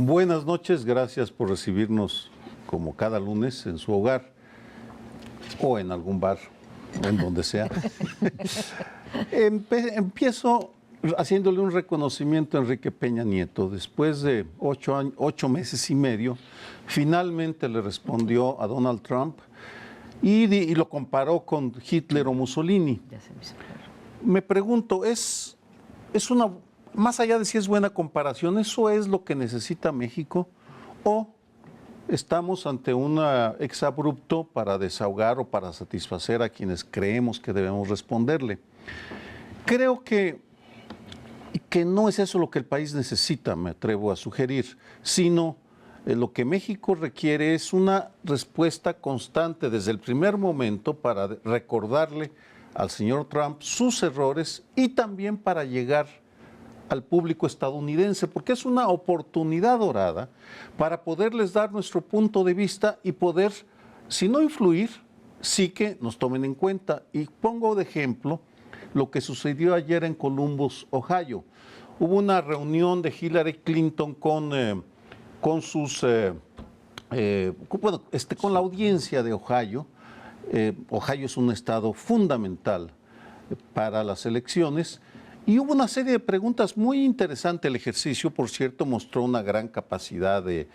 Buenas noches, gracias por recibirnos como cada lunes en su hogar o en algún bar, en donde sea. Empiezo haciéndole un reconocimiento a Enrique Peña Nieto. Después de 8 meses y medio, finalmente le respondió a Donald Trump y lo comparó con Hitler o Mussolini. Ya se me hizo claro. Me pregunto, ¿es una, más allá de si es buena comparación, eso es lo que necesita México o estamos ante un exabrupto para desahogar o para satisfacer a quienes creemos que debemos responderle? Creo que no es eso lo que el país necesita, me atrevo a sugerir, sino lo que México requiere es una respuesta constante desde el primer momento para recordarle al señor Trump sus errores y también para llegar al público estadounidense, porque es una oportunidad dorada para poderles dar nuestro punto de vista y poder, si no influir, sí que nos tomen en cuenta. Y pongo de ejemplo lo que sucedió ayer en Columbus, Ohio. Hubo una reunión de Hillary Clinton con la audiencia de Ohio. Ohio es un estado fundamental para las elecciones y hubo una serie de preguntas muy interesante. El ejercicio, por cierto, mostró una gran capacidad de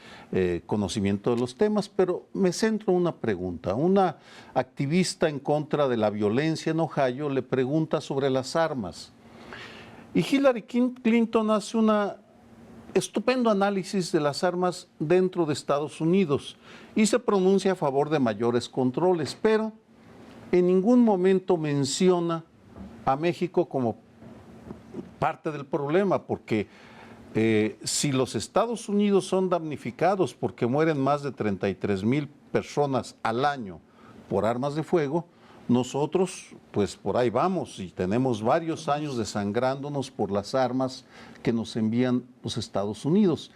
conocimiento de los temas, pero me centro en una pregunta. Una activista en contra de la violencia en Ohio le pregunta sobre las armas y Hillary Clinton hace una estupendo análisis de las armas dentro de Estados Unidos y se pronuncia a favor de mayores controles, pero en ningún momento menciona a México como parte del problema, porque si los Estados Unidos son damnificados porque mueren más de 33,000 personas al año por armas de fuego, nosotros pues por ahí vamos y tenemos varios años desangrándonos por las armas que nos envían los Estados Unidos.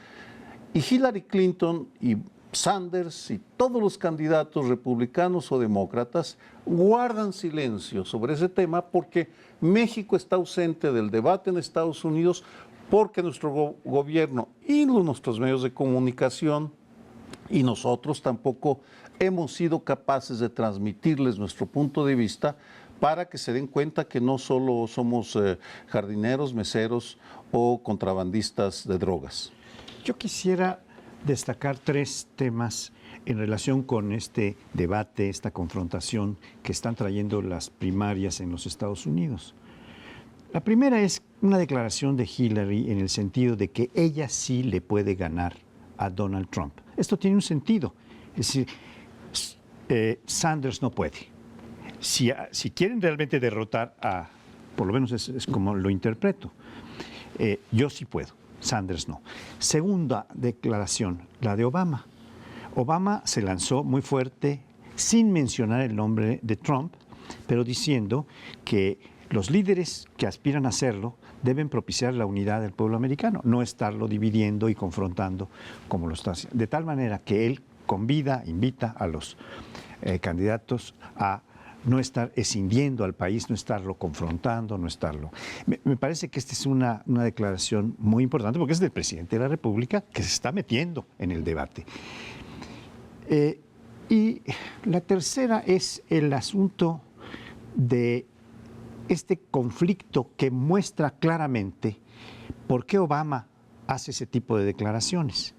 Y Hillary Clinton y Sanders y todos los candidatos republicanos o demócratas guardan silencio sobre ese tema porque México está ausente del debate en Estados Unidos, porque nuestro gobierno y nuestros medios de comunicación y nosotros tampoco hemos sido capaces de transmitirles nuestro punto de vista para que se den cuenta que no solo somos jardineros, meseros o contrabandistas de drogas. Yo quisiera destacar 3 temas en relación con este debate, esta confrontación que están trayendo las primarias en los Estados Unidos. La primera es una declaración de Hillary en el sentido de que ella sí le puede ganar a Donald Trump. Esto tiene un sentido, es decir, Sanders no puede. Si quieren realmente derrotar a, por lo menos es como lo interpreto, yo sí puedo, Sanders no. Segunda declaración, la de Obama. Obama se lanzó muy fuerte, sin mencionar el nombre de Trump, pero diciendo que los líderes que aspiran a hacerlo deben propiciar la unidad del pueblo americano, no estarlo dividiendo y confrontando como lo está haciendo. De tal manera que él invita a los candidatos a no estar escindiendo al país, no estarlo confrontando, no estarlo. Me parece que esta es una declaración muy importante porque es del presidente de la República que se está metiendo en el debate. Y la tercera es el asunto de este conflicto que muestra claramente por qué Obama hace ese tipo de declaraciones.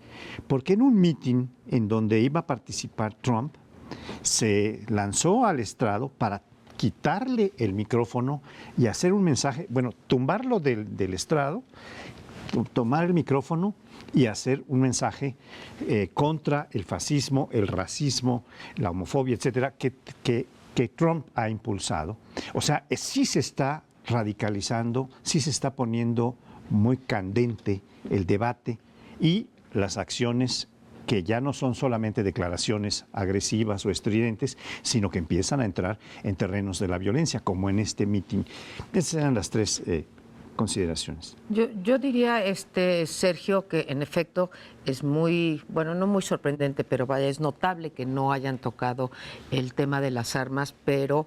Porque en un meeting en donde iba a participar Trump, se lanzó al estrado para quitarle el micrófono y hacer un mensaje, bueno, tumbarlo del estrado, tomar el micrófono y hacer un mensaje contra el fascismo, el racismo, la homofobia, etcétera, que Trump ha impulsado. O sea, sí se está radicalizando, sí se está poniendo muy candente el debate y las acciones que ya no son solamente declaraciones agresivas o estridentes, sino que empiezan a entrar en terrenos de la violencia, como en este mitin. Esas eran las 3 consideraciones. Yo diría, Sergio, que en efecto es muy, bueno, no muy sorprendente, pero vaya, es notable que no hayan tocado el tema de las armas, pero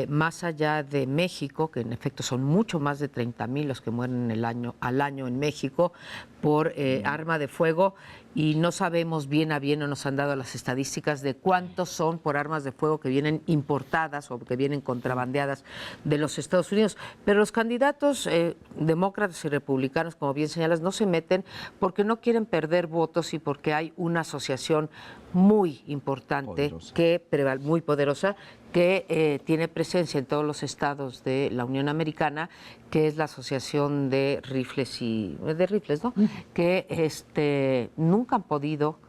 más allá de México, que en efecto son mucho más de 30,000 los que mueren al año en México por arma de fuego, y no sabemos bien a bien, no nos han dado las estadísticas de cuántos son por armas de fuego que vienen importadas o que vienen contrabandeadas de los Estados Unidos. Pero los candidatos demócratas y republicanos, como bien señalas, no se meten porque no quieren perder votos y porque hay una asociación muy importante, muy poderosa, que tiene presencia en todos los estados de la Unión Americana, que es la Asociación de Rifles ¿no? Que nunca han podido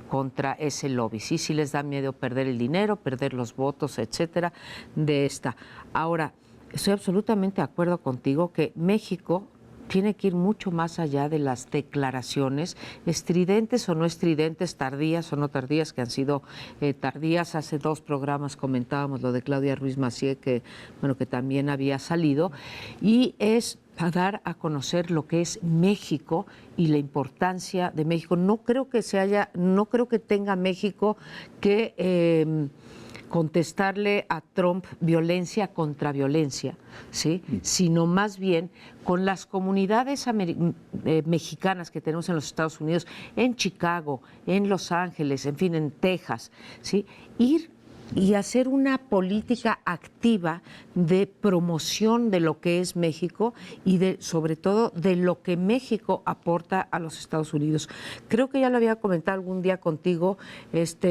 contra ese lobby. Sí les da miedo perder el dinero, perder los votos, etcétera, de esta. Ahora, estoy absolutamente de acuerdo contigo que México tiene que ir mucho más allá de las declaraciones, estridentes o no estridentes, tardías o no tardías, que han sido tardías. Hace 2 programas comentábamos lo de Claudia Ruiz Massieu, que también había salido, y es a dar a conocer lo que es México y la importancia de México. No creo que tenga México que contestarle a Trump violencia contra violencia, ¿sí? Sino más bien con las comunidades mexicanas que tenemos en los Estados Unidos, en Chicago, en Los Ángeles, en fin, en Texas, ¿sí? Ir y hacer una política activa de promoción de lo que es México y sobre todo de lo que México aporta a los Estados Unidos. Creo que ya lo había comentado algún día contigo,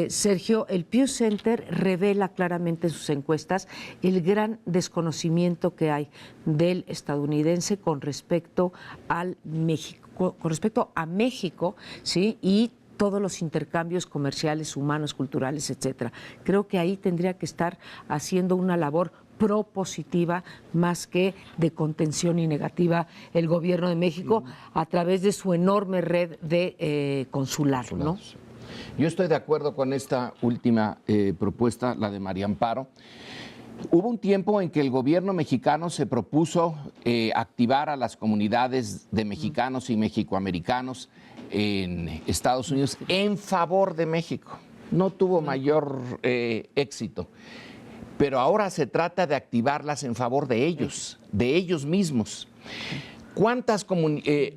Sergio, el Pew Center revela claramente en sus encuestas el gran desconocimiento que hay del estadounidense con respecto al México, con respecto a México, ¿sí? Y todos los intercambios comerciales, humanos, culturales, etcétera. Creo que ahí tendría que estar haciendo una labor propositiva más que de contención y negativa el gobierno de México a través de su enorme red de consular, ¿no? Yo estoy de acuerdo con esta última propuesta, la de María Amparo. Hubo un tiempo en que el gobierno mexicano se propuso activar a las comunidades de mexicanos y mexicoamericanos en Estados Unidos en favor de México. No tuvo mayor éxito. Pero ahora se trata de activarlas en favor de ellos mismos. ¿Cuántas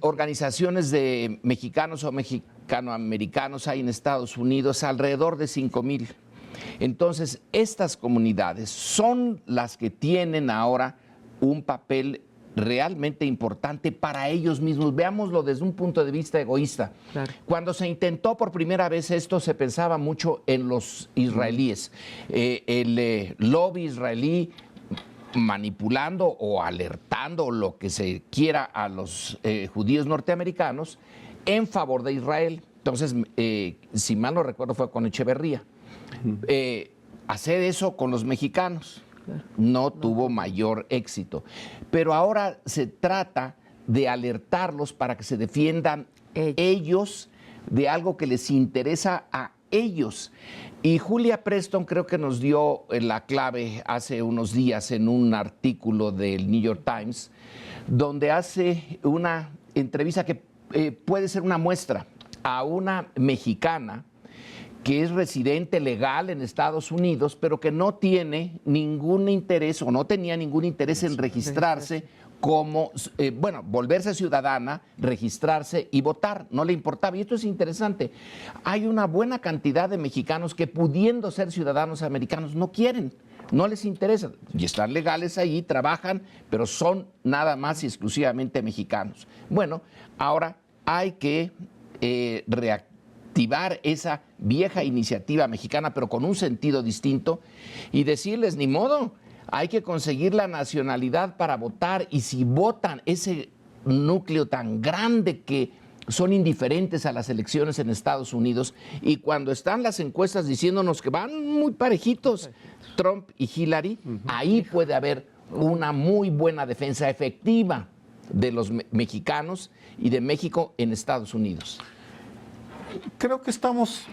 organizaciones de mexicanos o mexicanoamericanos hay en Estados Unidos? Alrededor de 5,000. Entonces, estas comunidades son las que tienen ahora un papel realmente importante para ellos mismos. Veámoslo desde un punto de vista egoísta. Claro. Cuando se intentó por primera vez esto, se pensaba mucho en los israelíes. El lobby israelí manipulando o alertando lo que se quiera a los judíos norteamericanos en favor de Israel. Entonces, si mal no recuerdo, fue con Echeverría. Hacer eso con los mexicanos no tuvo mayor éxito. Pero ahora se trata de alertarlos para que se defiendan ellos de algo que les interesa a ellos. Y Julia Preston creo que nos dio la clave hace unos días en un artículo del New York Times, donde hace una entrevista que puede ser una muestra a una mexicana que es residente legal en Estados Unidos, pero que no tiene ningún interés o no tenía ningún interés en registrarse como, volverse ciudadana, registrarse y votar. No le importaba. Y esto es interesante. Hay una buena cantidad de mexicanos que, pudiendo ser ciudadanos americanos, no quieren, no les interesa. Y están legales ahí, trabajan, pero son nada más y exclusivamente mexicanos. Bueno, ahora hay que reactivar esa vieja iniciativa mexicana, pero con un sentido distinto, y decirles, ni modo, hay que conseguir la nacionalidad para votar, y si votan ese núcleo tan grande que son indiferentes a las elecciones en Estados Unidos, y cuando están las encuestas diciéndonos que van muy parejitos Trump y Hillary, ahí puede haber una muy buena defensa efectiva de los mexicanos y de México en Estados Unidos. Creo que estamos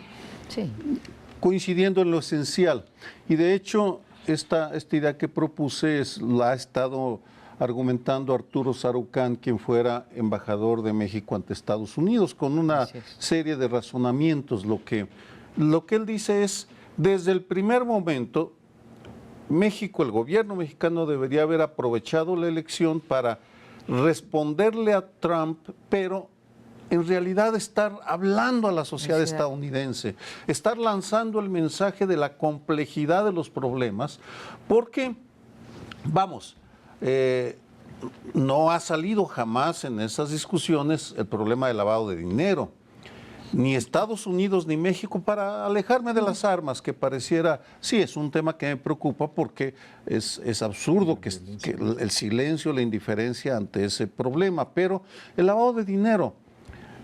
coincidiendo en lo esencial. Y de hecho, esta idea que propuse la ha estado argumentando Arturo Sarucán, quien fuera embajador de México ante Estados Unidos, con una Así es. serie de razonamientos. Lo que él dice es, desde el primer momento, México, el gobierno mexicano debería haber aprovechado la elección para responderle a Trump, pero en realidad estar hablando a la sociedad estadounidense, estar lanzando el mensaje de la complejidad de los problemas, porque, vamos, no ha salido jamás en esas discusiones el problema del lavado de dinero, ni Estados Unidos ni México, para alejarme de las armas, que pareciera, sí, es un tema que me preocupa porque es absurdo que el silencio, la indiferencia ante ese problema, pero el lavado de dinero,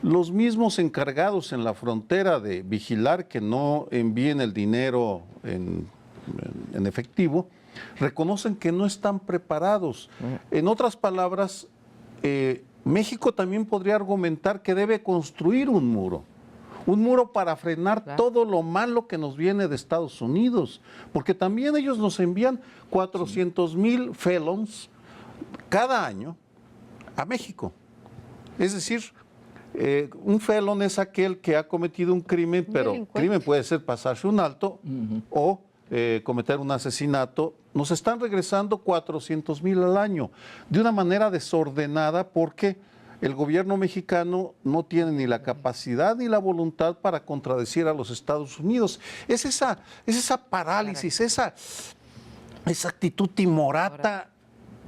los mismos encargados en la frontera de vigilar que no envíen el dinero en efectivo, reconocen que no están preparados. En otras palabras, México también podría argumentar que debe construir un muro para frenar todo lo malo que nos viene de Estados Unidos, porque también ellos nos envían 400,000 felons cada año a México. Es decir, un felon es aquel que ha cometido un crimen, pero crimen puede ser pasarse un alto o cometer un asesinato. Nos están regresando 400,000 al año de una manera desordenada, porque el gobierno mexicano no tiene ni la capacidad ni la voluntad para contradecir a los Estados Unidos. Es esa parálisis, esa actitud timorata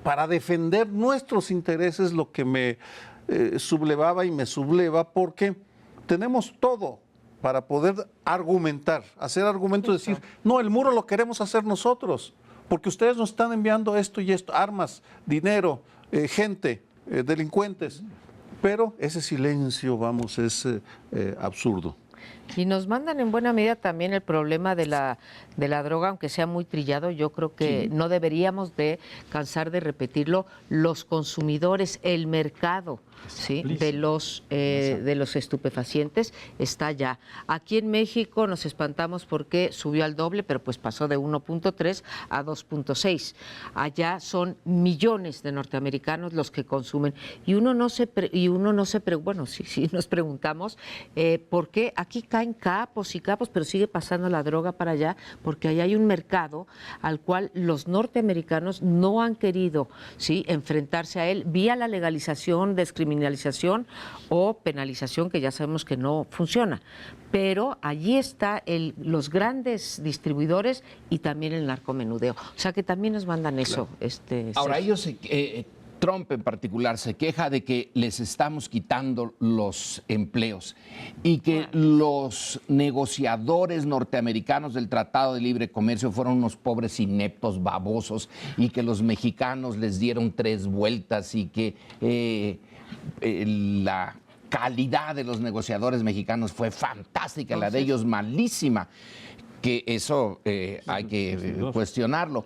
para defender nuestros intereses lo que me sublevaba y me subleva, porque tenemos todo para poder argumentar, hacer argumentos, decir, no, el muro lo queremos hacer nosotros, porque ustedes nos están enviando esto y esto, armas, dinero, gente, delincuentes, pero ese silencio, vamos, es absurdo. Y nos mandan en buena medida también el problema de la droga, aunque sea muy trillado. Yo creo que no deberíamos de cansar de repetirlo. Los consumidores, el mercado, ¿sí?, de los estupefacientes está ya. Aquí en México nos espantamos porque subió al doble, pero pues pasó de 1.3 a 2.6. Allá son millones de norteamericanos los que consumen, y uno no se bueno, sí nos preguntamos por qué aquí caen capos y capos, pero sigue pasando la droga para allá, porque allá hay un mercado al cual los norteamericanos no han querido, ¿sí?, enfrentarse a él vía la legalización, descriminalización o penalización, que ya sabemos que no funciona. Pero allí está los grandes distribuidores y también el narcomenudeo. O sea que también nos mandan eso. Ahora, ellos Trump en particular se queja de que les estamos quitando los empleos y que los negociadores norteamericanos del Tratado de Libre Comercio fueron unos pobres ineptos, babosos, y que los mexicanos les dieron 3 vueltas y que la calidad de los negociadores mexicanos fue fantástica, la de ellos malísima, que eso hay que cuestionarlo.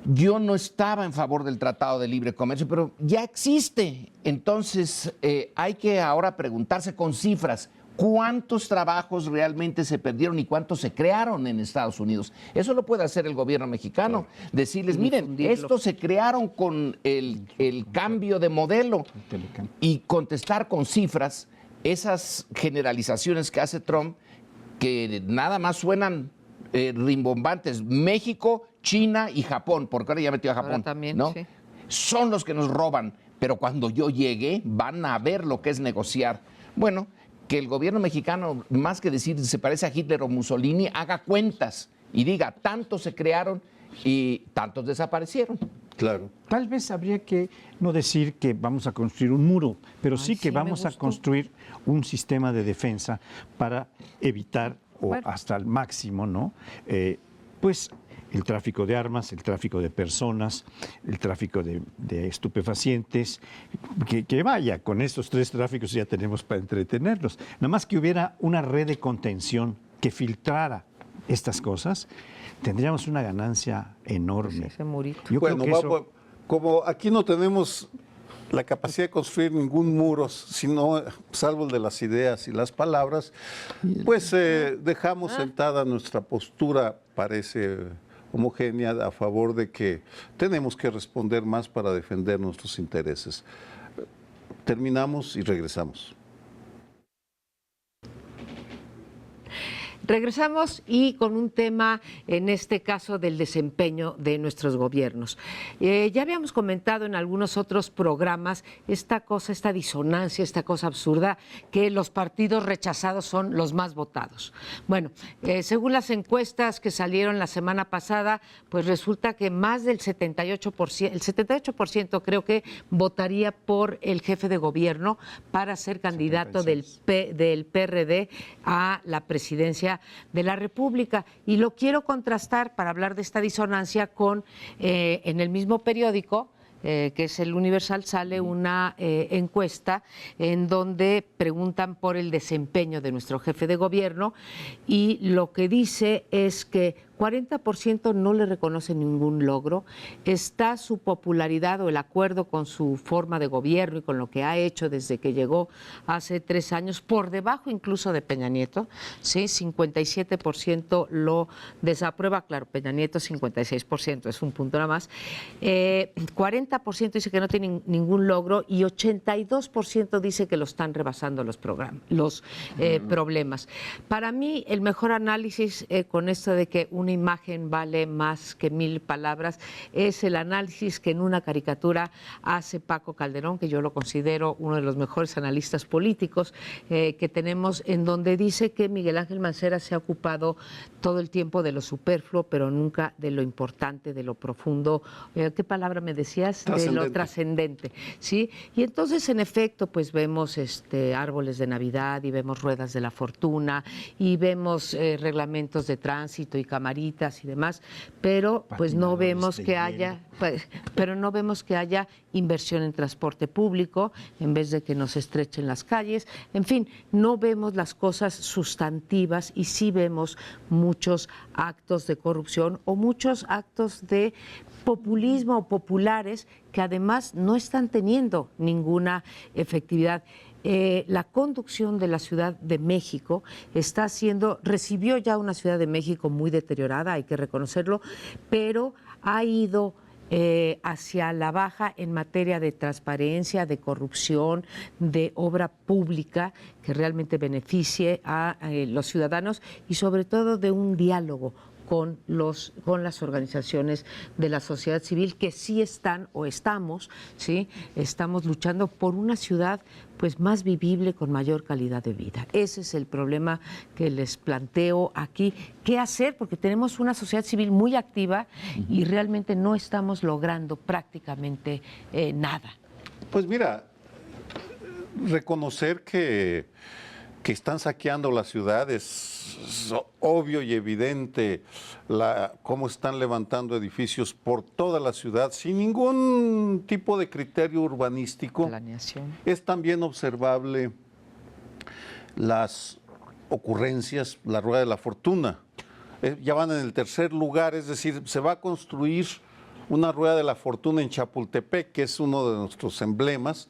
Yo no estaba en favor del Tratado de Libre Comercio, pero ya existe. Entonces, hay que ahora preguntarse con cifras, ¿cuántos trabajos realmente se perdieron y cuántos se crearon en Estados Unidos? Eso lo puede hacer el gobierno mexicano. Claro. Decirles, miren, estos se crearon con el cambio de modelo, y contestar con cifras esas generalizaciones que hace Trump, que nada más suenan rimbombantes. México, China y Japón, porque ahora ya metió a Japón, también, ¿no? Sí. Son los que nos roban, pero cuando yo llegue van a ver lo que es negociar. Bueno, que el gobierno mexicano, más que decir se parece a Hitler o Mussolini, haga cuentas y diga, tantos se crearon y tantos desaparecieron. Claro. Tal vez habría que no decir que vamos a construir un muro, pero sí que vamos a construir un sistema de defensa para evitar, o hasta el máximo, ¿no?, pues el tráfico de armas, el tráfico de personas, el tráfico de estupefacientes, que vaya, con estos 3 tráficos ya tenemos para entretenerlos. Nada más que hubiera una red de contención que filtrara estas cosas, tendríamos una ganancia enorme. Ese murito. Yo creo que eso... Como aquí no tenemos la capacidad de construir ningún muro, sino salvo el de las ideas y las palabras, pues dejamos sentada nuestra postura, parece homogénea a favor de que tenemos que responder más para defender nuestros intereses. Terminamos y regresamos. Regresamos y con un tema, en este caso, del desempeño de nuestros gobiernos. Ya habíamos comentado en algunos otros programas esta cosa, esta disonancia, esta cosa absurda, que los partidos rechazados son los más votados. Bueno, según las encuestas que salieron la semana pasada, pues resulta que más del 78%, el 78% creo que votaría por el jefe de gobierno para ser candidato del PRD a la presidencia de la República. Y lo quiero contrastar para hablar de esta disonancia con, en el mismo periódico, que es el Universal, sale una encuesta en donde preguntan por el desempeño de nuestro jefe de gobierno y lo que dice es que 40% no le reconoce ningún logro, está su popularidad o el acuerdo con su forma de gobierno y con lo que ha hecho desde que llegó hace 3 años, por debajo incluso de Peña Nieto, ¿sí? 57% lo desaprueba, claro, Peña Nieto 56%, es un punto nada más, 40% dice que no tiene ningún logro y 82% dice que lo están rebasando los problemas. Para mí, el mejor análisis con esto de que una imagen vale más que 1000 palabras es el análisis que en una caricatura hace Paco Calderón, que yo lo considero uno de los mejores analistas políticos que tenemos, en donde dice que Miguel Ángel Mancera se ha ocupado todo el tiempo de lo superfluo, pero nunca de lo importante, de lo profundo. ¿Qué palabra me decías? De lo trascendente, ¿sí? Y entonces, en efecto, pues vemos árboles de Navidad y vemos ruedas de la fortuna y vemos reglamentos de tránsito y camaritas y demás, pero pues no vemos que haya, pero no vemos que haya inversión en transporte público en vez de que nos estrechen las calles. En fin, no vemos las cosas sustantivas y sí vemos muchos actos de corrupción o muchos actos de populismo o populares que además no están teniendo ninguna efectividad. La conducción de la Ciudad de México recibió ya una Ciudad de México muy deteriorada, hay que reconocerlo, pero ha ido hacia la baja en materia de transparencia, de corrupción, de obra pública que realmente beneficie a los ciudadanos y sobre todo de un diálogo con las organizaciones de la sociedad civil que sí están o estamos luchando por una ciudad pues más vivible, con mayor calidad de vida. Ese es el problema que les planteo aquí. ¿Qué hacer? Porque tenemos una sociedad civil muy activa y realmente no estamos logrando prácticamente nada. Pues mira, reconocer que están saqueando la ciudad es obvio y evidente, cómo están levantando edificios por toda la ciudad sin ningún tipo de criterio urbanístico. Planeación. Es también observable las ocurrencias, la rueda de la fortuna. Ya van en el 3er lugar, es decir, se va a construir una rueda de la fortuna en Chapultepec, que es uno de nuestros emblemas,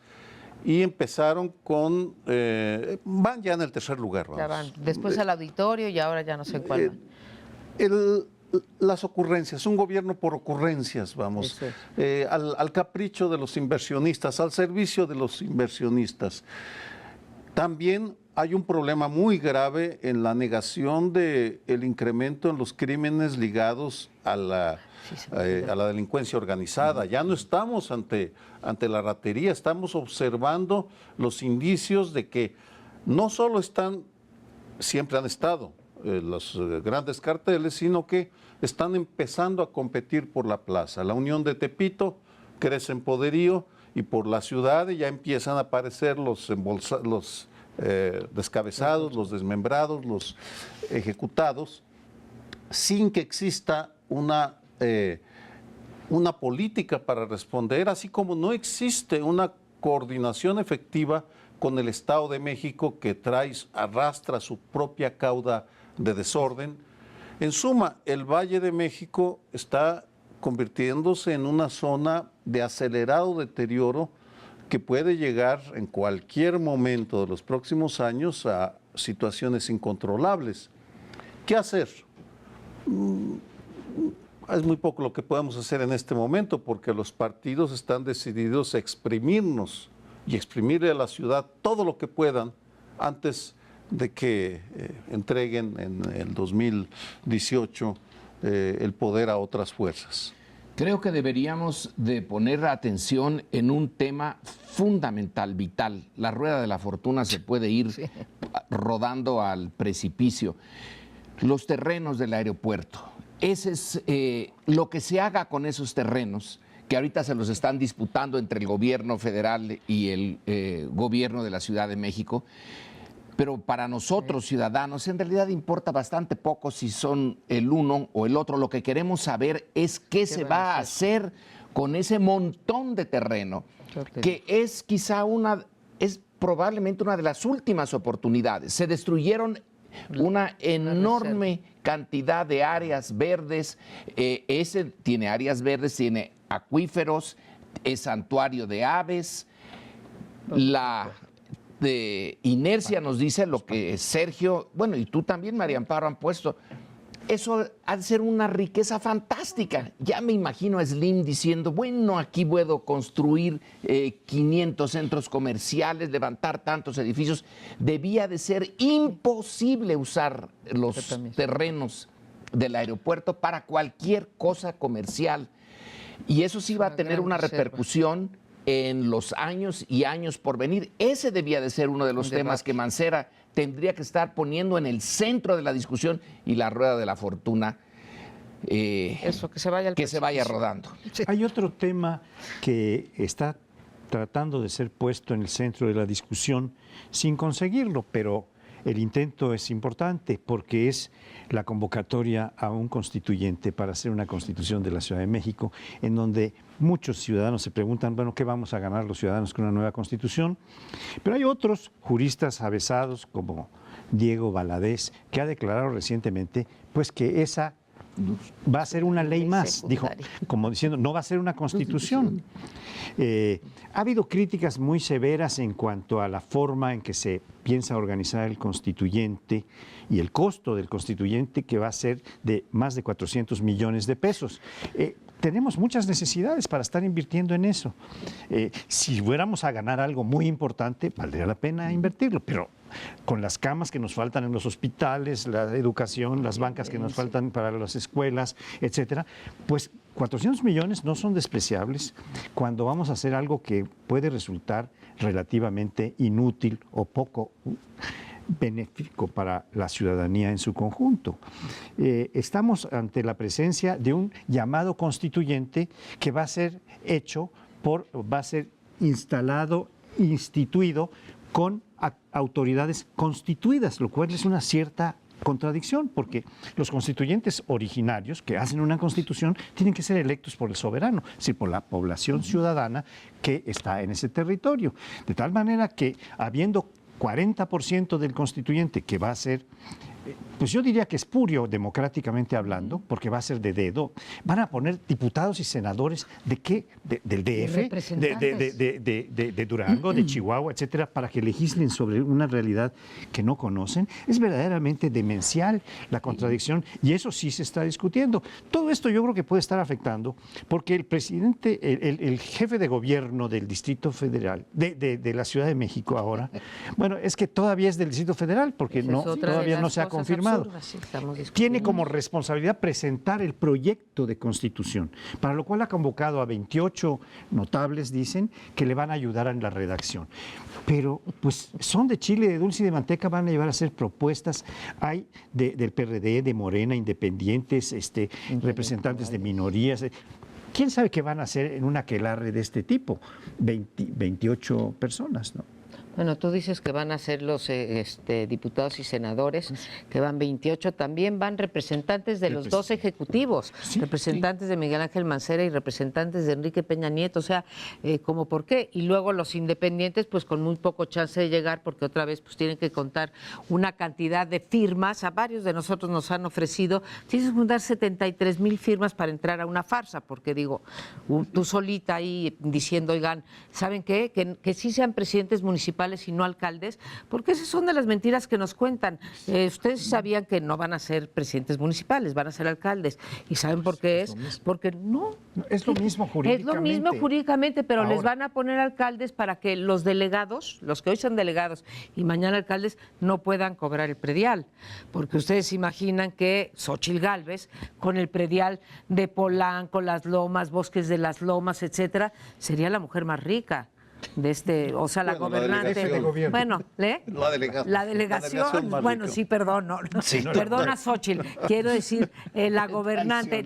y empezaron con, van ya en el 3er lugar. Vamos. Ya van, después al auditorio y ahora ya no sé cuál. Las ocurrencias, un gobierno por ocurrencias, vamos, al capricho de los inversionistas, al servicio de los inversionistas. También hay un problema muy grave en la negación del incremento en los crímenes ligados a la delincuencia organizada. Ya no estamos ante la ratería, estamos observando los indicios de que no solo siempre han estado los grandes carteles, sino que están empezando a competir por la plaza. La Unión de Tepito crece en poderío y por la ciudad ya empiezan a aparecer los descabezados, los desmembrados, los ejecutados, sin que exista una política para responder, así como no existe una coordinación efectiva con el Estado de México que arrastra su propia cauda de desorden. En suma, el Valle de México está convirtiéndose en una zona de acelerado deterioro que puede llegar en cualquier momento de los próximos años a situaciones incontrolables. ¿Qué hacer? es muy poco lo que podemos hacer en este momento porque los partidos están decididos a exprimirnos y exprimirle a la ciudad todo lo que puedan antes de que entreguen en el 2018 el poder a otras fuerzas. Creo que deberíamos de poner atención en un tema fundamental, vital. La rueda de la fortuna se puede ir rodando al precipicio. Los terrenos del aeropuerto. Ese es lo que se haga con esos terrenos, que ahorita se los están disputando entre el gobierno federal y el gobierno de la Ciudad de México. Pero para nosotros, ciudadanos, en realidad importa bastante poco si son el uno o el otro. Lo que queremos saber es qué se va a hacer con ese montón de terreno, que es quizá es probablemente una de las últimas oportunidades. Se destruyeron una enorme cantidad de áreas verdes. Ese tiene áreas verdes, tiene acuíferos, es santuario de aves. La de inercia nos dice lo que Sergio, bueno, y tú también, María Amparo, han puesto. Eso ha de ser una riqueza fantástica. Ya me imagino a Slim diciendo, bueno, aquí puedo construir 500 centros comerciales, levantar tantos edificios. Debía de ser imposible usar los terrenos del aeropuerto para cualquier cosa comercial. Y eso sí va a tener una repercusión en los años y años por venir. Ese debía de ser uno de los temas que Mancera tendría que estar poniendo en el centro de la discusión y la rueda de la fortuna eso, que se vaya rodando. Sí. Hay otro tema que está tratando de ser puesto en el centro de la discusión sin conseguirlo, pero el intento es importante porque es la convocatoria a un constituyente para hacer una constitución de la Ciudad de México, en donde muchos ciudadanos se preguntan, bueno, ¿qué vamos a ganar los ciudadanos con una nueva constitución? Pero hay otros juristas avesados como Diego Valadez, que ha declarado recientemente pues que esa va a ser una ley más, dijo, como diciendo, no va a ser una constitución. Ha habido críticas muy severas en cuanto a la forma en que se piensa organizar el constituyente y el costo del constituyente, que va a ser de más de 400 millones de pesos. Tenemos muchas necesidades para estar invirtiendo en eso. Si fuéramos a ganar algo muy importante, valdría la pena invertirlo, pero con las camas que nos faltan en los hospitales, la educación, las bancas que nos faltan para las escuelas, etcétera, pues 400 millones no son despreciables cuando vamos a hacer algo que puede resultar relativamente inútil o poco benéfico para la ciudadanía en su conjunto. Estamos ante la presencia de un llamado constituyente que va a ser va a ser instalado, instituido con autoridades constituidas, lo cual es una cierta contradicción, porque los constituyentes originarios que hacen una constitución tienen que ser electos por el soberano, es decir, por la población ciudadana que está en ese territorio. De tal manera que, habiendo 40% del constituyente que va a ser, pues yo diría que espurio democráticamente hablando, porque va a ser de dedo, van a poner diputados y senadores ¿de qué? Del DF, de Durango, de Chihuahua, etcétera, para que legislen sobre una realidad que no conocen. Es verdaderamente demencial la contradicción y eso sí se está discutiendo. Todo esto yo creo que puede estar afectando porque el presidente, el jefe de gobierno del Distrito Federal, de la Ciudad de México ahora, bueno, es que todavía es del Distrito Federal porque todavía no se ha confirmado. Tiene como responsabilidad presentar el proyecto de constitución, para lo cual ha convocado a 28 notables, dicen, que le van a ayudar en la redacción. Pero pues son de chile, de dulce y de manteca, van a llevar a hacer propuestas. Hay del PRD, de Morena, independientes, representantes de minorías. ¿Quién sabe qué van a hacer en un aquelarre de este tipo? 28 personas, ¿no? Bueno, tú dices que van a ser los diputados y senadores, que van 28, también van representantes de los dos ejecutivos, representantes de Miguel Ángel Mancera y representantes de Enrique Peña Nieto, o sea, ¿cómo por qué? Y luego los independientes, pues con muy poco chance de llegar, porque otra vez pues tienen que contar una cantidad de firmas, a varios de nosotros nos han ofrecido, tienes que juntar 73,000 firmas para entrar a una farsa, porque digo, tú solita ahí diciendo, oigan, ¿saben qué? Que sí sean presidentes municipales, municipales y no alcaldes, porque esas son de las mentiras que nos cuentan. Ustedes sabían que no van a ser presidentes municipales, van a ser alcaldes. ¿Y saben por qué es? Porque no. Es lo mismo jurídicamente. Es lo mismo jurídicamente, pero les Ahora. van a poner alcaldes para que los delegados, los que hoy son delegados y mañana alcaldes, no puedan cobrar el predial. Porque ustedes imaginan que Xóchitl Gálvez, con el predial de Polanco, Las Lomas, Bosques de las Lomas, etcétera, sería la mujer más rica de o sea, la Bueno, la gobernante. delegación. Gobierno. Bueno, La delegación más bueno, rica. sí, perdón, no, perdona, Xóchitl, quiero decir, la gobernante,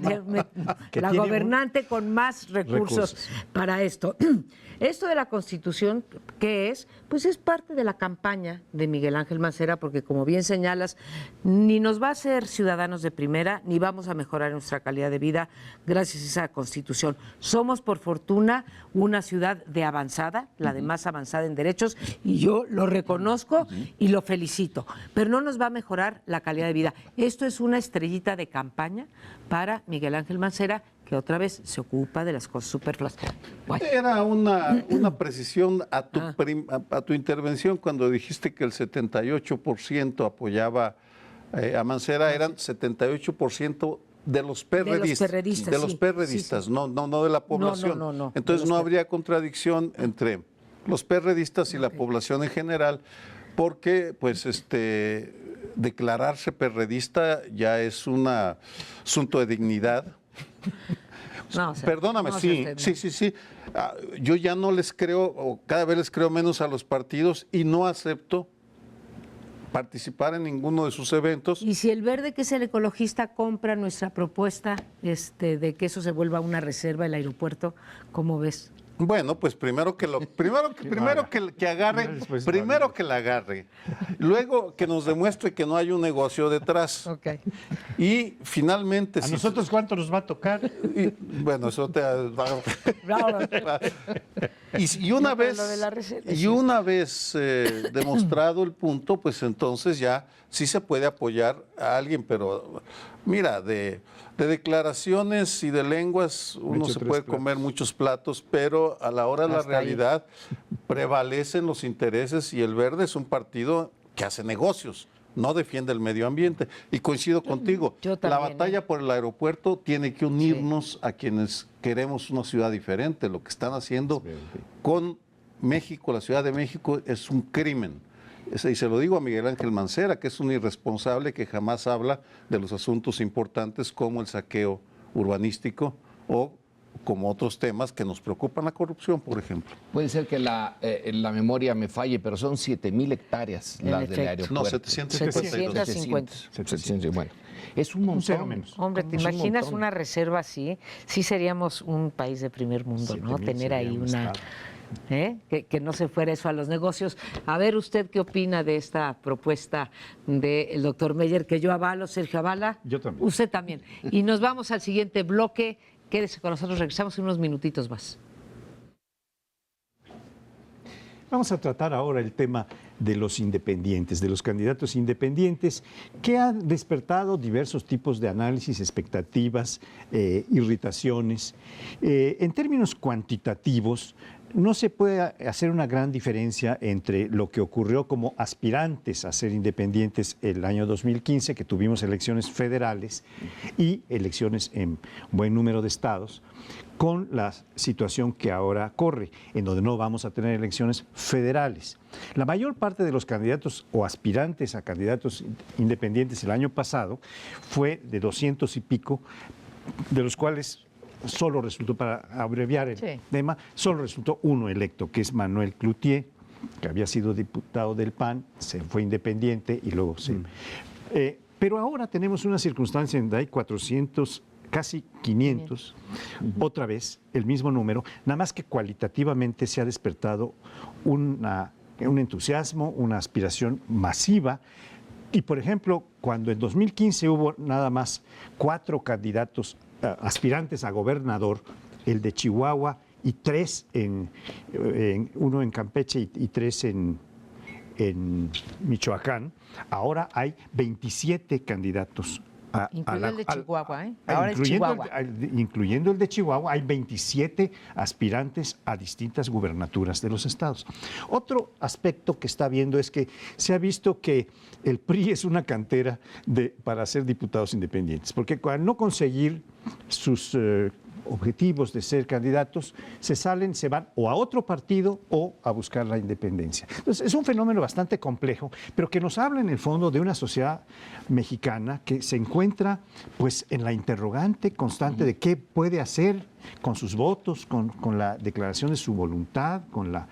Que la tiene gobernante con más recursos para esto. Esto de la Constitución, ¿qué es? Pues es parte de la campaña de Miguel Ángel Mancera, porque como bien señalas, ni nos va a hacer ciudadanos de primera, ni vamos a mejorar nuestra calidad de vida gracias a esa Constitución. Somos, por fortuna, una ciudad de avanzada, la de más avanzada en derechos, y yo lo reconozco y lo felicito, pero no nos va a mejorar la calidad de vida. Esto es una estrellita de campaña para Miguel Ángel Mancera, que otra vez se ocupa de las cosas superfluas. Guay. Era una precisión a tu intervención cuando dijiste que el 78% apoyaba a Mancera, eran 78% de los perredistas. De los sí, perredistas, sí. no de la población. No, de Entonces los no habría contradicción entre los perredistas y la población en general, porque pues declararse perredista ya es un asunto de dignidad. No, o sea, Perdóname, no, sí. Yo ya no les creo, o cada vez les creo menos a los partidos y no acepto participar en ninguno de sus eventos. Y si el Verde, que es el ecologista, compra nuestra propuesta de que eso se vuelva una reserva el aeropuerto, ¿cómo ves? Bueno, pues primero que agarre, Después primero que la agarre, luego que nos demuestre que no hay un negocio detrás. Ok. Y finalmente, ¿A nosotros cuánto nos va a tocar? bueno, eso te Bravo. y una No, pero vez lo de la reserva, y sí. una vez demostrado el punto, pues entonces ya sí se puede apoyar a alguien, pero mira, de declaraciones y de lenguas uno hecho se tres puede platos. comer muchos platos, pero a la hora de la Hasta ahí. realidad prevalecen los intereses y el Verde es un partido que hace negocios, no defiende el medio ambiente. Y coincido contigo, Yo la también, batalla por el aeropuerto tiene que unirnos a quienes queremos una ciudad diferente. Lo que están haciendo con México, la Ciudad de México, es un crimen. Y se lo digo a Miguel Ángel Mancera, que es un irresponsable que jamás habla de los asuntos importantes como el saqueo urbanístico o como otros temas que nos preocupan, la corrupción, por ejemplo. Puede ser que la memoria me falle, pero son 7,000 hectáreas En las del efecto. aeropuerto. No, 752. 750. 700, bueno, es un montón. cero menos. Hombre, ¿te Es un imaginas montón. una reserva así? Sí seríamos un país de primer mundo, ¿no? 7,000 Tener ahí sería un una... estado. Que no se fuera eso a los negocios. A ver, ¿usted qué opina de esta propuesta del doctor Meyer, que yo avalo, Sergio avala? Yo también. Usted también. Y nos vamos al siguiente bloque. Quédese con nosotros, regresamos en unos minutitos más. Vamos a tratar ahora el tema de los independientes, de los candidatos independientes, que han despertado diversos tipos de análisis, expectativas, irritaciones. En términos cuantitativos, no se puede hacer una gran diferencia entre lo que ocurrió como aspirantes a ser independientes el año 2015, que tuvimos elecciones federales y elecciones en buen número de estados, con la situación que ahora corre, en donde no vamos a tener elecciones federales. La mayor parte de los candidatos o aspirantes a candidatos independientes el año pasado fue de 200 y pico, de los cuales solo resultó, para abreviar el tema, solo resultó uno electo, que es Manuel Cloutier, que había sido diputado del PAN, se fue independiente y luego se... pero ahora tenemos una circunstancia en donde hay 400, casi 500, otra vez el mismo número, nada más que cualitativamente se ha despertado un entusiasmo, una aspiración masiva. Y por ejemplo, cuando en 2015 hubo nada más 4 candidatos aspirantes a gobernador, el de Chihuahua y 3 uno en Campeche y 3 en Michoacán, ahora hay 27 candidatos Incluido el de Chihuahua, ¿eh? Ahora es Chihuahua. Incluyendo el de Chihuahua, hay 27 aspirantes a distintas gubernaturas de los estados. Otro aspecto que está viendo es que se ha visto que el PRI es una cantera para ser diputados independientes, porque al no conseguir sus objetivos de ser candidatos, se van o a otro partido o a buscar la independencia. Entonces, es un fenómeno bastante complejo, pero que nos habla en el fondo de una sociedad mexicana que se encuentra pues en la interrogante constante de qué puede hacer con sus votos, con la declaración de su voluntad, con la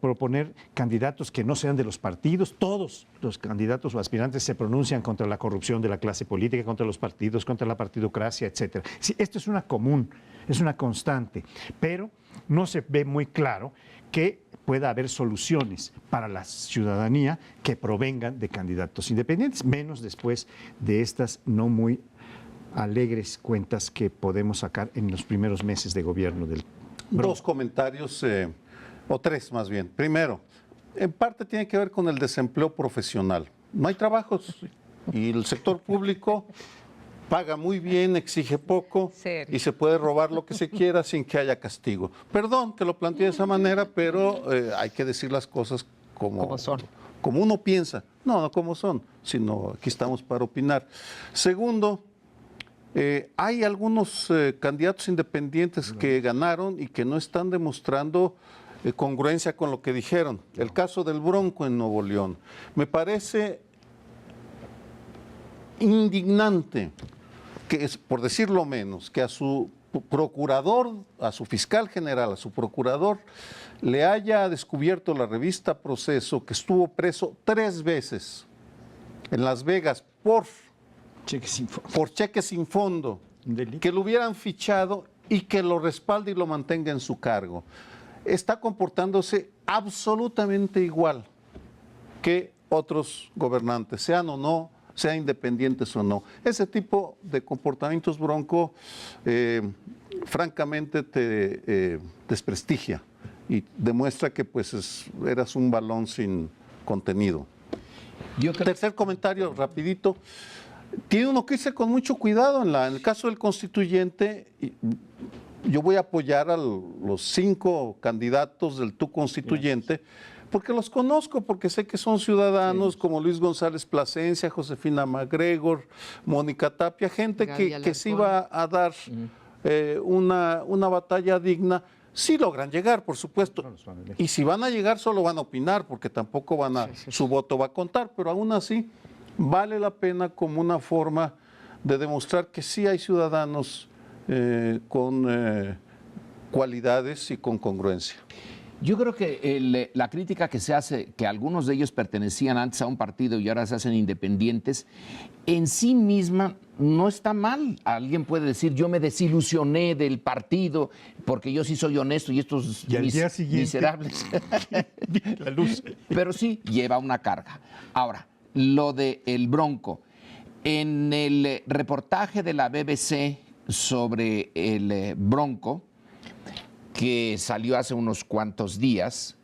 proponer candidatos que no sean de los partidos. Todos los candidatos o aspirantes se pronuncian contra la corrupción de la clase política, contra los partidos, contra la partidocracia, etcétera. Sí, esto es una común, es una constante, pero no se ve muy claro que pueda haber soluciones para la ciudadanía que provengan de candidatos independientes, menos después de estas no muy alegres cuentas que podemos sacar en los primeros meses de gobierno del Bronco. Dos comentarios, o tres más bien. Primero, en parte tiene que ver con el desempleo profesional. No hay trabajos y el sector público paga muy bien, exige poco y se puede robar lo que se quiera sin que haya castigo. Perdón que lo plantee de esa manera, pero hay que decir las cosas como son. Como uno piensa. No como son, sino aquí estamos para opinar. Segundo, hay algunos candidatos independientes que ganaron y que no están demostrando congruencia con lo que dijeron. El caso del Bronco en Nuevo León. Me parece indignante, que es, por decirlo menos, que a su procurador, a su fiscal general, a su procurador, le haya descubierto la revista Proceso que estuvo preso 3 veces en Las Vegas por cheques sin fondo, que lo hubieran fichado y que lo respalde y lo mantenga en su cargo. Está comportándose absolutamente igual que otros gobernantes, sean o no, sean independientes o no. Ese tipo de comportamientos, Bronco, francamente te desprestigia y demuestra que pues eras un balón sin contenido. Tercer comentario, rapidito. Tiene uno que irse con mucho cuidado en el caso del constituyente. Yo voy a apoyar a los 5 candidatos del Tu Constituyente, porque los conozco, porque sé que son ciudadanos como Luis González Plasencia, Josefina MacGregor, Mónica Tapia, gente que sí va a dar una batalla digna. Sí logran llegar, por supuesto, y si van a llegar solo van a opinar, porque tampoco su voto va a contar, pero aún así vale la pena como una forma de demostrar que sí hay ciudadanos con cualidades y con congruencia. Yo creo que la crítica que se hace, que algunos de ellos pertenecían antes a un partido y ahora se hacen independientes, en sí misma no está mal. Alguien puede decir, yo me desilusioné del partido porque yo sí soy honesto y estos al día siguiente, miserables. la luz. Pero sí lleva una carga. Ahora, lo de el Bronco. En el reportaje de la BBC sobre el Bronco, que salió hace unos cuantos días,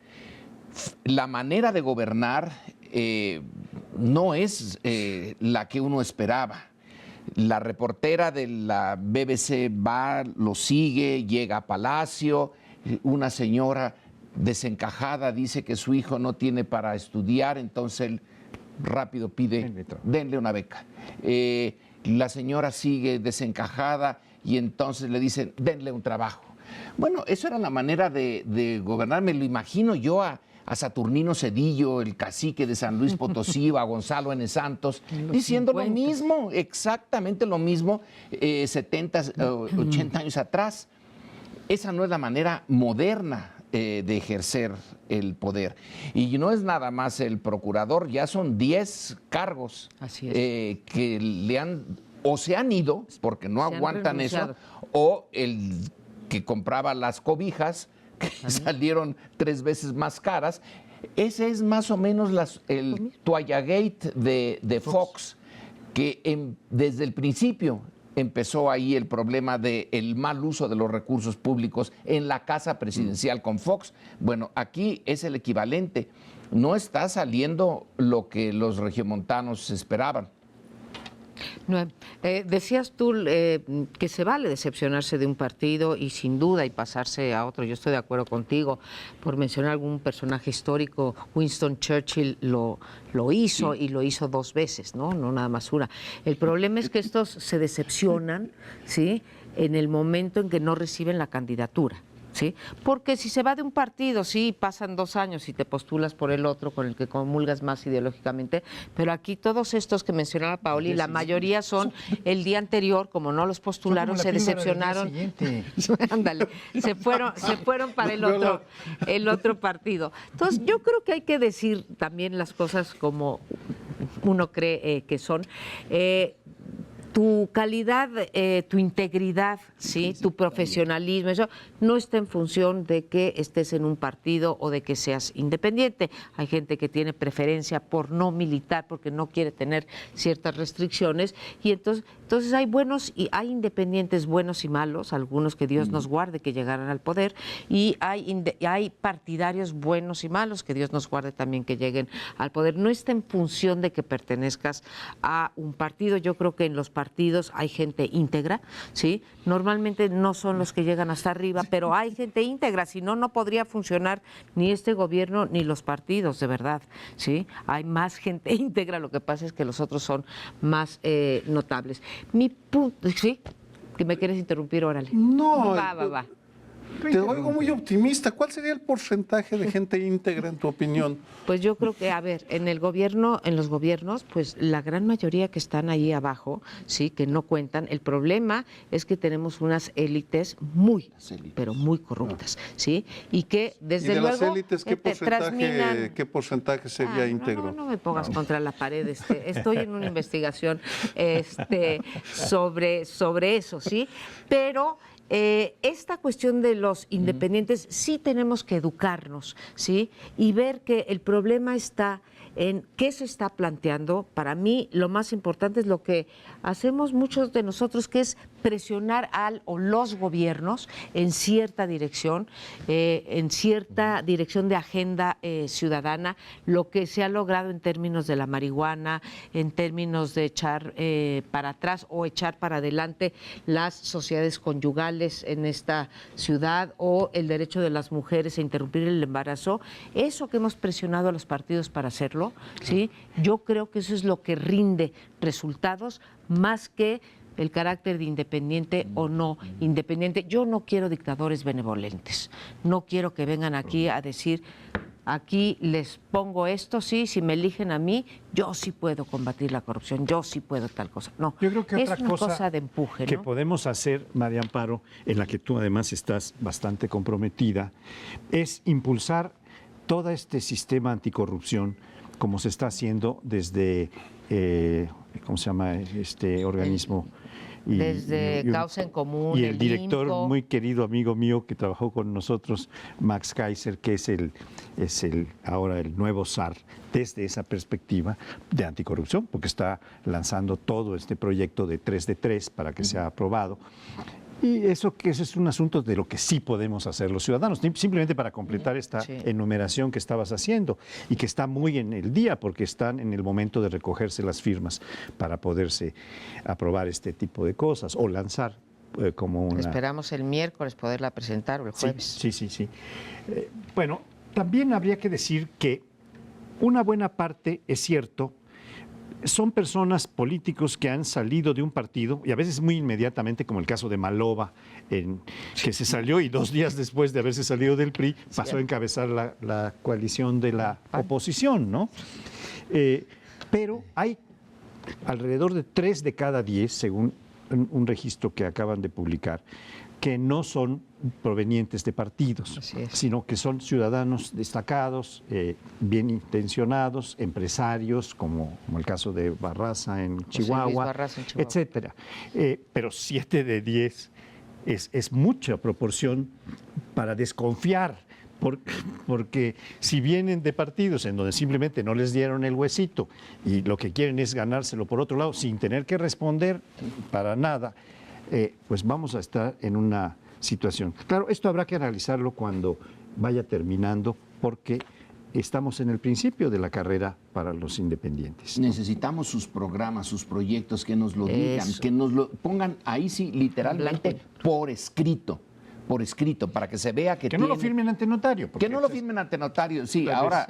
la manera de gobernar no es la que uno esperaba. La reportera de la BBC va, lo sigue, llega a Palacio, una señora desencajada dice que su hijo no tiene para estudiar, entonces él rápido pide, denle una beca. La señora sigue desencajada y entonces le dicen, denle un trabajo. Bueno, eso era la manera de gobernar. Me lo imagino yo a Saturnino Cedillo, el cacique de San Luis Potosí, o a Gonzalo N. Santos, diciendo 50. Lo mismo, exactamente lo mismo, 70, 80 años atrás. Esa no es la manera moderna de ejercer el poder. Y no es nada más el procurador, ya son 10 cargos que le han, o se han ido, porque no aguantan eso, o el que compraba las cobijas, que salieron 3 veces más caras. Ese es más o menos el Toallagate de Fox, que desde el principio empezó ahí el problema del mal uso de los recursos públicos en la casa presidencial con Fox. Bueno, aquí es el equivalente. No está saliendo lo que los regiomontanos esperaban. No, decías tú que se vale decepcionarse de un partido y sin duda y pasarse a otro. Yo estoy de acuerdo contigo. Por mencionar algún personaje histórico, Winston Churchill lo hizo y lo hizo 2 veces, ¿no? No nada más una. El problema es que estos se decepcionan, ¿sí? En el momento en que no reciben la candidatura. ¿Sí? Porque si se va de un partido, sí, pasan 2 años y te postulas por el otro con el que comulgas más ideológicamente, pero aquí todos estos que mencionaba Paoli, la mayoría son el día anterior, como no los postularon, se decepcionaron. Ándale, se fueron para el otro partido. Entonces, yo creo que hay que decir también las cosas como uno cree que son. Tu calidad, tu integridad, ¿sí? Tu profesionalismo, eso no está en función de que estés en un partido o de que seas independiente. Hay gente que tiene preferencia por no militar porque no quiere tener ciertas restricciones y entonces hay buenos y hay independientes buenos y malos, algunos que Dios nos guarde que llegaran al poder y hay partidarios buenos y malos, que Dios nos guarde también que lleguen al poder. No está en función de que pertenezcas a un partido. Yo creo que en los partidos hay gente íntegra, ¿sí? Normalmente no son los que llegan hasta arriba, pero hay gente íntegra, si no, no podría funcionar ni este gobierno ni los partidos, de verdad, ¿sí? Hay más gente íntegra, lo que pasa es que los otros son más notables. Mi punto, ¿sí? ¿Que me quieres interrumpir? Órale. No. Va. Te oigo muy optimista. ¿Cuál sería el porcentaje de gente íntegra, en tu opinión? Pues yo creo que, a ver, en los gobiernos, pues la gran mayoría que están ahí abajo, sí, que no cuentan. El problema es que tenemos unas élites pero muy corruptas, ¿sí? Y que desde luego. ¿Y de luego las élites qué porcentaje sería íntegro? No me pongas contra la pared. Estoy en una investigación sobre eso, ¿sí? Pero esta cuestión de los independientes sí tenemos que educarnos, ¿sí? Y ver que el problema está en qué se está planteando. Para mí lo más importante es lo que hacemos muchos de nosotros, que es presionar al o los gobiernos en cierta dirección de agenda ciudadana, lo que se ha logrado en términos de la marihuana, en términos de echar para atrás o echar para adelante las sociedades conyugales en esta ciudad o el derecho de las mujeres a interrumpir el embarazo. Eso que hemos presionado a los partidos para hacerlo, ¿sí? Yo creo que eso es lo que rinde resultados más que el carácter de independiente o no independiente. Yo no quiero dictadores benevolentes. No quiero que vengan aquí a decir, aquí les pongo esto, sí, si me eligen a mí, yo sí puedo combatir la corrupción, yo sí puedo tal cosa. No, yo creo que es otra una cosa de empuje, que ¿no? podemos hacer, María Amparo, en la que tú además estás bastante comprometida, es impulsar todo este sistema anticorrupción como se está haciendo desde, ¿cómo se llama este organismo? Desde Causa en Común, y el director, INCO. muy querido amigo mío que trabajó con nosotros, Max Kaiser, que es ahora el nuevo zar, desde esa perspectiva de anticorrupción, porque está lanzando todo este proyecto de 3 de 3 para que sea aprobado. Y eso es un asunto de lo que sí podemos hacer los ciudadanos, simplemente para completar esta enumeración que estabas haciendo y que está muy en el día porque están en el momento de recogerse las firmas para poderse aprobar este tipo de cosas o lanzar como una... Esperamos el miércoles poderla presentar o el jueves. Sí. Bueno, también habría que decir que una buena parte, es cierto, son personas políticos que han salido de un partido, y a veces muy inmediatamente, como el caso de Malova, que se salió y 2 días después de haberse salido del PRI, pasó a encabezar la coalición de la oposición, ¿no? Pero hay alrededor de 3 de cada 10, según un registro que acaban de publicar, que no son provenientes de partidos, sino que son ciudadanos destacados, bien intencionados, empresarios, como el caso de Barraza en Chihuahua, etcétera. Pero 7 de 10 es mucha proporción para desconfiar, porque si vienen de partidos en donde simplemente no les dieron el huesito y lo que quieren es ganárselo por otro lado sin tener que responder para nada, pues vamos a estar en una situación. Claro, esto habrá que analizarlo cuando vaya terminando, porque estamos en el principio de la carrera para los independientes. Necesitamos sus programas, sus proyectos, que nos lo digan, que nos lo pongan ahí sí, literalmente por escrito, para que se vea que no lo firmen ante notario. Que no lo firmen ante notario, sí, ahora,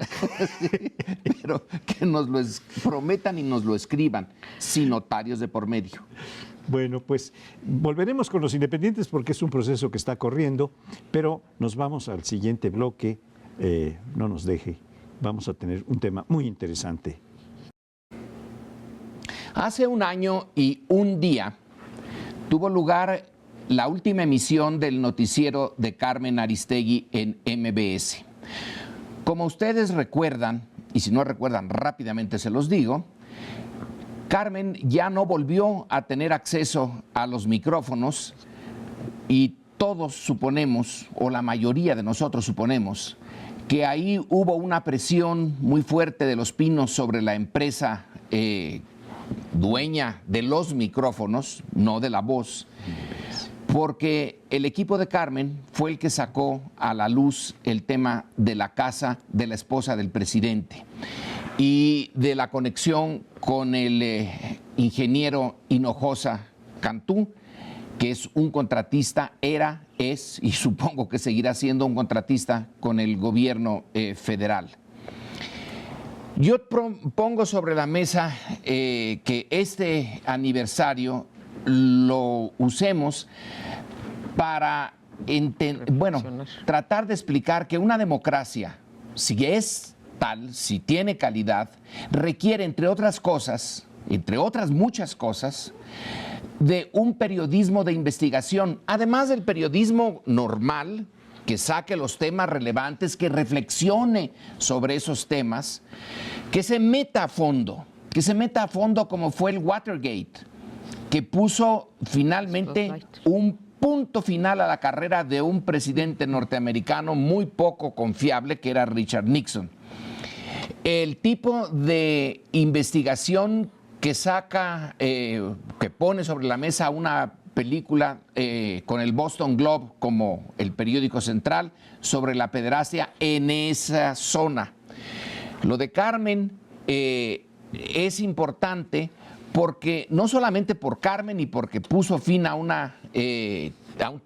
pero que nos lo prometan y nos lo escriban, sin notarios de por medio. Bueno, pues volveremos con los independientes porque es un proceso que está corriendo, pero nos vamos al siguiente bloque. No nos deje, vamos a tener un tema muy interesante. Hace un año y un día tuvo lugar la última emisión del noticiero de Carmen Aristegui en MBS. Como ustedes recuerdan, y si no recuerdan rápidamente se los digo, Carmen ya no volvió a tener acceso a los micrófonos y todos suponemos, o la mayoría de nosotros suponemos, que ahí hubo una presión muy fuerte de Los Pinos sobre la empresa dueña de los micrófonos, no de la voz, porque el equipo de Carmen fue el que sacó a la luz el tema de la casa de la esposa del presidente y de la conexión con el ingeniero Hinojosa Cantú, que es un contratista, es y supongo que seguirá siendo un contratista con el gobierno federal. Yo pongo sobre la mesa que este aniversario lo usemos para tratar de explicar que una democracia, si es tal, si tiene calidad, requiere, entre otras muchas cosas, de un periodismo de investigación, además del periodismo normal, que saque los temas relevantes, que reflexione sobre esos temas, que se meta a fondo como fue el Watergate, que puso finalmente un punto final a la carrera de un presidente norteamericano muy poco confiable, que era Richard Nixon. El tipo de investigación que saca, que pone sobre la mesa una película con el Boston Globe como el periódico central sobre la pederastia en esa zona. Lo de Carmen es importante porque no solamente por Carmen y porque puso fin a un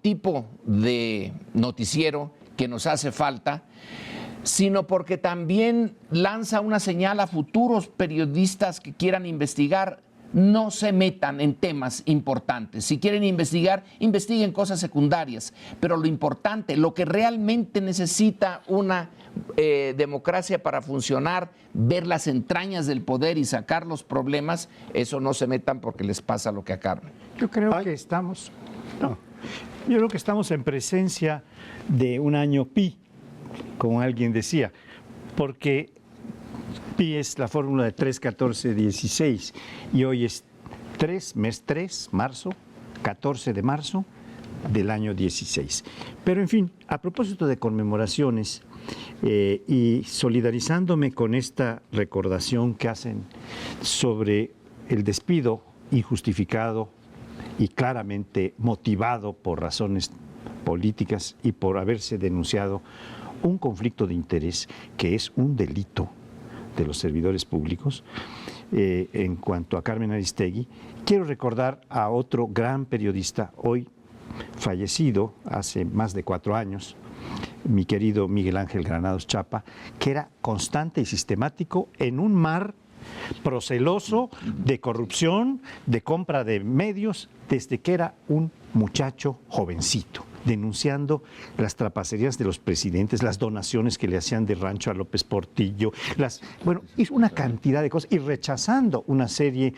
tipo de noticiero que nos hace falta, sino porque también lanza una señal a futuros periodistas que quieran investigar. No se metan en temas importantes. Si quieren investigar, investiguen cosas secundarias. Pero lo importante, lo que realmente necesita una democracia para funcionar, ver las entrañas del poder y sacar los problemas, eso no se metan porque les pasa lo que a Carmen. Yo creo que estamos en presencia de un año pi, como alguien decía, porque pi es la fórmula de 3, 14, 16 y hoy es mes 3, marzo, 14 de marzo del año 16. Pero en fin, a propósito de conmemoraciones y solidarizándome con esta recordación que hacen sobre el despido injustificado y claramente motivado por razones políticas y por haberse denunciado un conflicto de interés que es un delito de los servidores públicos. En cuanto a Carmen Aristegui, quiero recordar a otro gran periodista, hoy fallecido hace más de 4 años, mi querido Miguel Ángel Granados Chapa, que era constante y sistemático en un mar proceloso de corrupción, de compra de medios, desde que era un muchacho jovencito, denunciando las trapacerías de los presidentes, las donaciones que le hacían de rancho a López Portillo, hizo una cantidad de cosas y rechazando una serie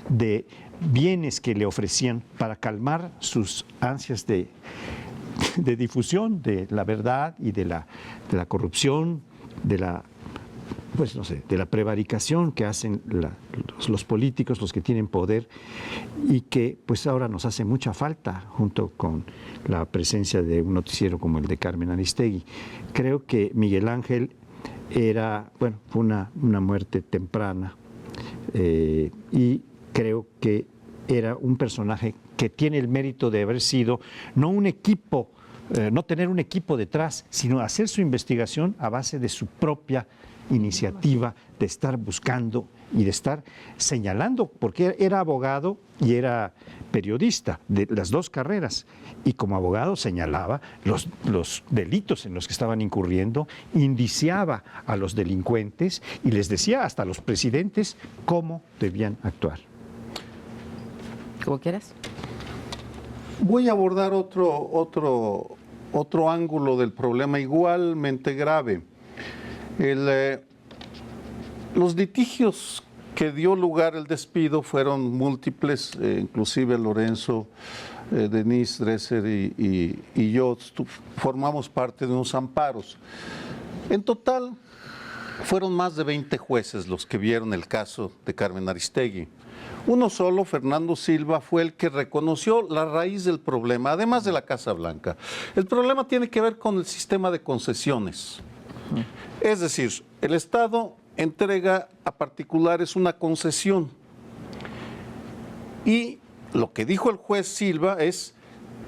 de bienes que le ofrecían para calmar sus ansias de difusión de la verdad y de la corrupción, de la prevaricación que hacen los políticos, los que tienen poder, y que pues ahora nos hace mucha falta junto con la presencia de un noticiero como el de Carmen Aristegui. Creo que Miguel Ángel fue una muerte temprana y creo que era un personaje que tiene el mérito de haber sido no tener un equipo detrás, sino hacer su investigación a base de su propia iniciativa de estar buscando y de estar señalando, porque era abogado y era periodista de las dos carreras, y como abogado señalaba los delitos en los que estaban incurriendo, indiciaba a los delincuentes y les decía hasta a los presidentes cómo debían actuar. ¿Cómo quieras? Voy a abordar otro ángulo del problema igualmente grave. Los litigios que dio lugar el despido fueron múltiples, inclusive Lorenzo, Denise Dresser y yo formamos parte de unos amparos. En total, fueron más de 20 jueces los que vieron el caso de Carmen Aristegui. Uno solo, Fernando Silva, fue el que reconoció la raíz del problema, además de la Casa Blanca. El problema tiene que ver con el sistema de concesiones. Es decir, el Estado entrega a particulares una concesión. Y lo que dijo el juez Silva es,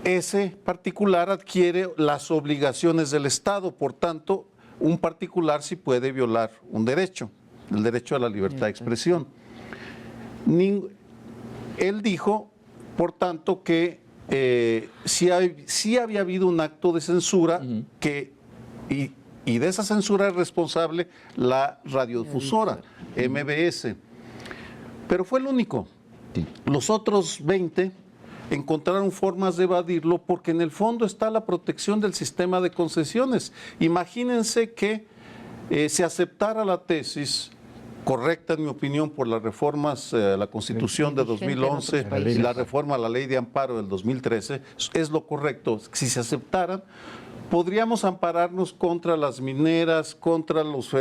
ese particular adquiere las obligaciones del Estado, por tanto, un particular sí puede violar un derecho, el derecho a la libertad de expresión. Él dijo, por tanto, que sí había habido un acto de censura y de esa censura es responsable la radiodifusora, MBS. Pero fue el único. Sí. Los otros 20 encontraron formas de evadirlo porque en el fondo está la protección del sistema de concesiones. Imagínense que se aceptara la tesis correcta, en mi opinión, por las reformas a la Constitución de 2011 y la reforma a la Ley de Amparo del 2013, es lo correcto. Si se aceptaran, podríamos ampararnos contra las mineras, contra los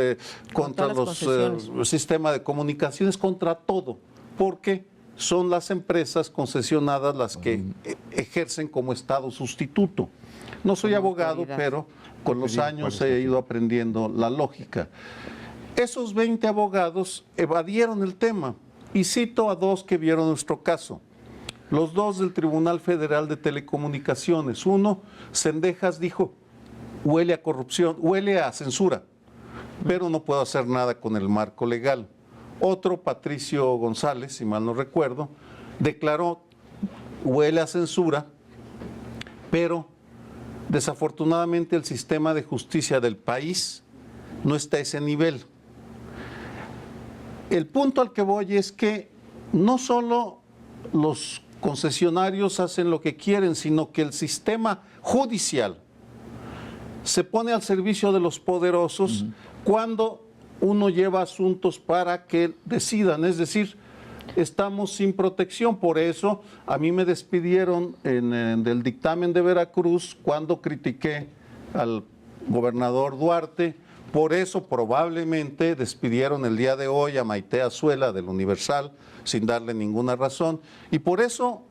sistemas de comunicaciones, contra todo, porque son las empresas concesionadas las que ejercen como Estado sustituto. No soy abogado, pero con los años he ido aprendiendo la lógica. Esos 20 abogados evadieron el tema, y cito a dos que vieron nuestro caso. Los dos del Tribunal Federal de Telecomunicaciones. Uno, Cendejas, dijo, huele a corrupción, huele a censura, pero no puedo hacer nada con el marco legal. Otro, Patricio González, si mal no recuerdo, declaró, huele a censura, pero desafortunadamente el sistema de justicia del país no está a ese nivel. El punto al que voy es que no solo los concesionarios hacen lo que quieren, sino que el sistema judicial se pone al servicio de los poderosos cuando uno lleva asuntos para que decidan, es decir, estamos sin protección. Por eso a mí me despidieron del dictamen de Veracruz cuando critiqué al gobernador Duarte. Por eso probablemente despidieron el día de hoy a Maite Azuela del Universal sin darle ninguna razón. Y por eso,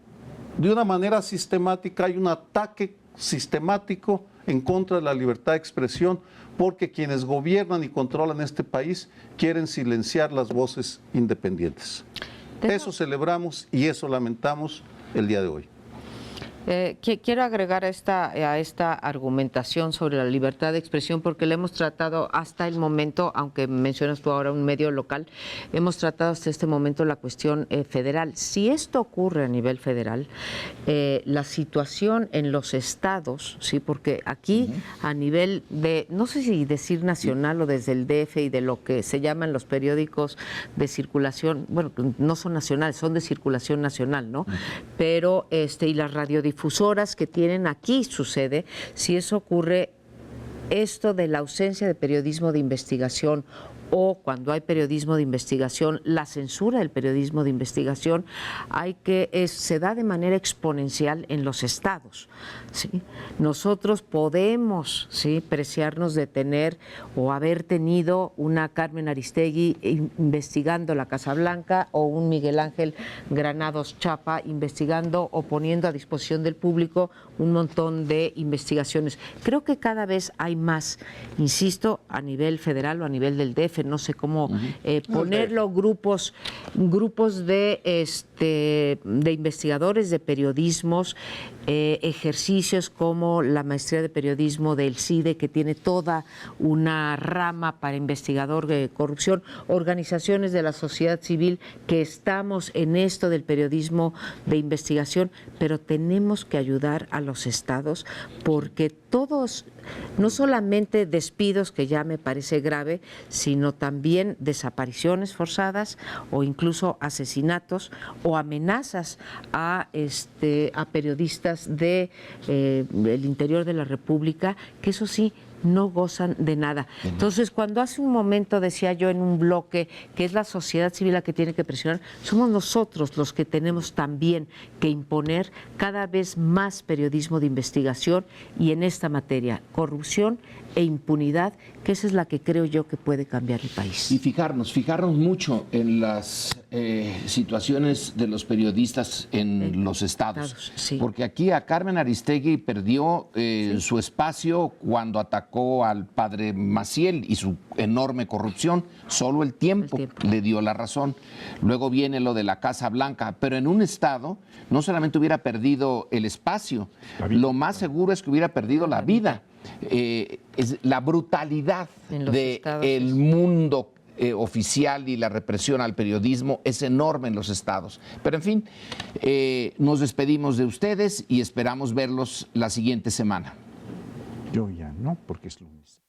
de una manera sistemática, hay un ataque sistemático en contra de la libertad de expresión, porque quienes gobiernan y controlan este país quieren silenciar las voces independientes. Eso celebramos y eso lamentamos el día de hoy. Quiero agregar a esta argumentación sobre la libertad de expresión, porque le hemos tratado hasta el momento, aunque mencionas tú ahora un medio local, hemos tratado hasta este momento la cuestión federal. Si esto ocurre a nivel federal, la situación en los estados, sí, porque aquí a nivel de, no sé si decir nacional o desde el DF y de lo que se llaman los periódicos de circulación, bueno, no son nacionales, son de circulación nacional, ¿no? Pero y las radiodifusoras que tienen aquí sucede, si eso ocurre, esto de la ausencia de periodismo de investigación o cuando hay periodismo de investigación, la censura del periodismo de investigación se da de manera exponencial en los estados, ¿sí? Nosotros podemos, ¿sí?, preciarnos de tener o haber tenido una Carmen Aristegui investigando la Casa Blanca o un Miguel Ángel Granados Chapa investigando o poniendo a disposición del público un montón de investigaciones. Creo que cada vez hay más, insisto, a nivel federal o a nivel del DF, no sé cómo ponerlo, grupos de investigadores, de periodismos ejercicios como la maestría de periodismo del CIDE, que tiene toda una rama para investigador de corrupción, organizaciones de la sociedad civil que estamos en esto del periodismo de investigación, pero tenemos que ayudar a los estados porque todos, no solamente despidos, que ya me parece grave, sino también desapariciones forzadas o incluso asesinatos o amenazas a periodistas de el interior de la República, que eso sí, no gozan de nada. Entonces, cuando hace un momento decía yo en un bloque que es la sociedad civil la que tiene que presionar, somos nosotros los que tenemos también que imponer cada vez más periodismo de investigación y en esta materia, corrupción e impunidad, que esa es la que creo yo que puede cambiar el país. Y fijarnos mucho en las situaciones de los periodistas en los estados. Sí. Porque aquí a Carmen Aristegui perdió su espacio cuando atacó al padre Maciel y su enorme corrupción. Solo el tiempo le dio la razón. Luego viene lo de la Casa Blanca. Pero en un estado no solamente hubiera perdido el espacio, lo más seguro es que hubiera perdido la vida. Es la brutalidad del mundo oficial y la represión al periodismo es enorme en los estados. Pero en fin, nos despedimos de ustedes y esperamos verlos la siguiente semana. Yo ya no, porque es lunes.